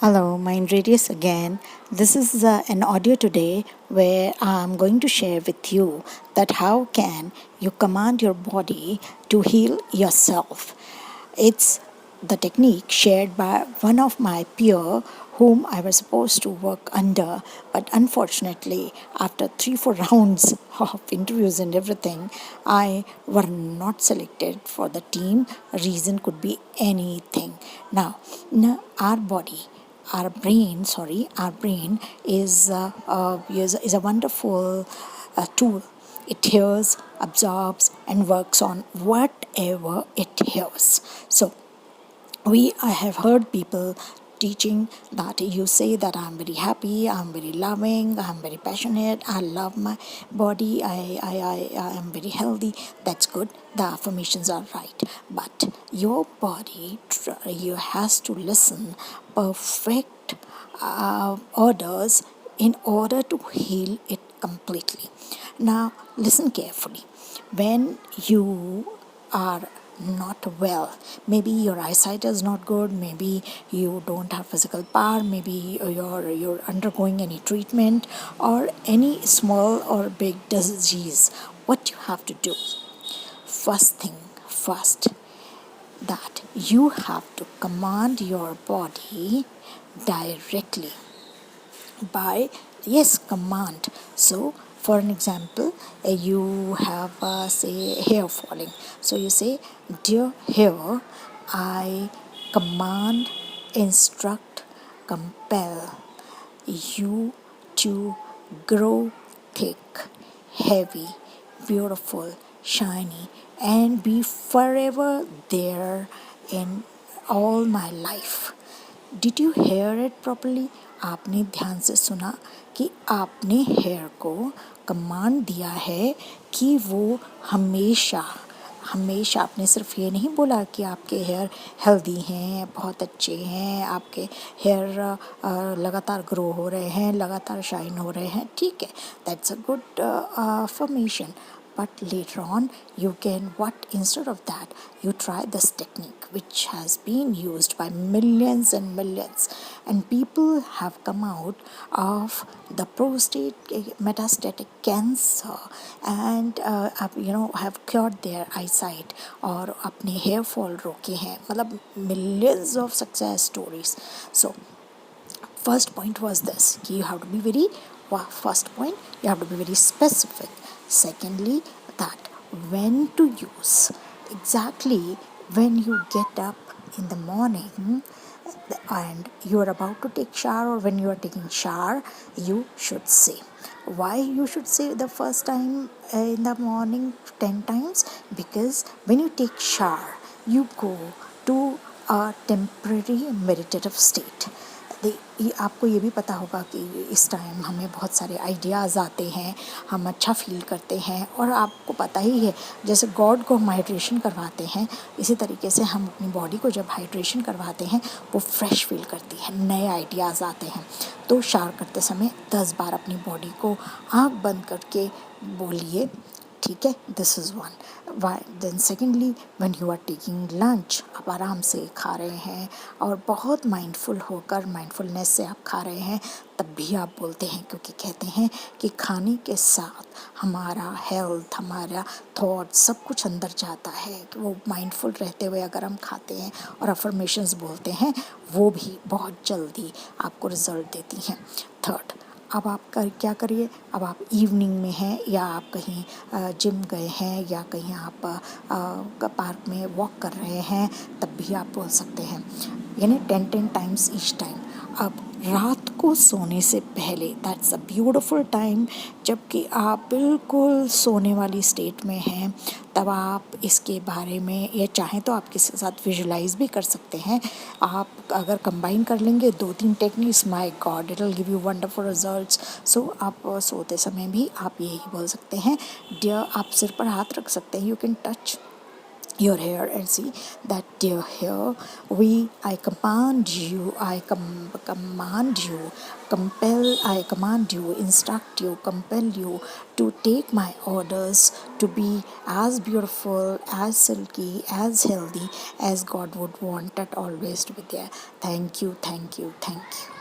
Hello, Mind Radius again. This is an audio today where I'm going to share with you that how can you command your body to heal yourself. It's the technique shared by one of my peer whom I was supposed to work under, but unfortunately, after 3-4 rounds of interviews and everything, I were not selected for the team. Reason could be anything. Now our body our brain is a wonderful tool. It hears, absorbs, and works on whatever it hears. So I have heard people teaching that you say that I'm very happy, I'm very loving, I'm very passionate, I love my body, I am very healthy. That's good. The affirmations are right. But your body, you has to listen perfect orders in order to heal it completely. Now, listen carefully. When you are not well, maybe your eyesight is not good, maybe you don't have physical power, maybe you're undergoing any treatment or any small or big disease. What you have to do, first thing first, that you have to command your body directly by, yes, command. So for an example, you have say hair falling, so you say, dear hair, I command, instruct, compel you to grow thick, heavy, beautiful, shiny, and be forever there in all my life. Did you hear it properly? आपने ध्यान से सुना कि आपने hair को command दिया है कि वो हमेशा हमेशा, आपने सिर्फ ये नहीं बोला कि आपके हेयर हेल्दी हैं, बहुत अच्छे हैं, आपके हेयर लगातार ग्रो हो रहे हैं, लगातार शाइन हो रहे हैं, ठीक है, that's a good formation. But later on, you can, what instead of that, you try this technique which has been used by millions and millions, and people have come out of the prostate metastatic cancer and have cured their eyesight और अपने hair fall रोके हैं. मतलब millions of success stories. So first point was this, you have to be very, first point, you have to be very specific. Secondly, that when to use, exactly when you get up in the morning and you are about to take shower, or when you are taking shower, you should say. Why you should say the first time in the morning 10 times? Because when you take shower, you go to a temporary meditative state. आपको ये भी पता होगा कि इस time हमें बहुत सारे आइडियाज़ आते हैं, हम अच्छा फील करते हैं, और आपको पता ही है जैसे गॉड को हम हाइड्रेशन करवाते हैं, इसी तरीके से हम अपनी बॉडी को जब हाइड्रेशन करवाते हैं वो फ्रेश फील करती है, नए आइडियाज़ आते हैं. तो शावर करते समय 10 बार अपनी बॉडी को आँख बंद करके बोलिए, ठीक है, this is one. Then secondly, when you are taking lunch, आप आराम से खा रहे हैं और बहुत माइंडफुल होकर, माइंडफुलनेस से आप खा रहे हैं, तब भी आप बोलते हैं, क्योंकि कहते हैं कि खाने के साथ हमारा हेल्थ, हमारा थॉट, सब कुछ अंदर जाता है. कि वो माइंडफुल रहते हुए अगर हम खाते हैं और अफर्मेशंस बोलते हैं, वो भी बहुत जल्दी आपको रिजल्ट देती हैं. थर्ड, अब आप क्या करिए, अब आप इवनिंग में हैं या आप कहीं जिम गए हैं या कहीं आप पार्क में वॉक कर रहे हैं, तब भी आप बोल सकते हैं, यानी 10 टाइम्स ईच टाइम. अब रात को सोने से पहले, दैट्स अ ब्यूटिफुल टाइम, जबकि आप बिल्कुल सोने वाली स्टेट में हैं, तब आप इसके बारे में, या चाहें तो आप किसी के साथ विजुलाइज भी कर सकते हैं. आप अगर कंबाइन कर लेंगे 2-3 techniques, my God, it will give you wonderful results. So आप सोते समय भी आप यही बोल सकते हैं. डियर, आप सिर पर हाथ रख सकते हैं, you can touch your hair and see that your hair, I command you, command you, I command you, instruct you, compel you to take my orders to be as beautiful, as silky, as healthy as God would want it always to be there. Thank you, thank you, thank you.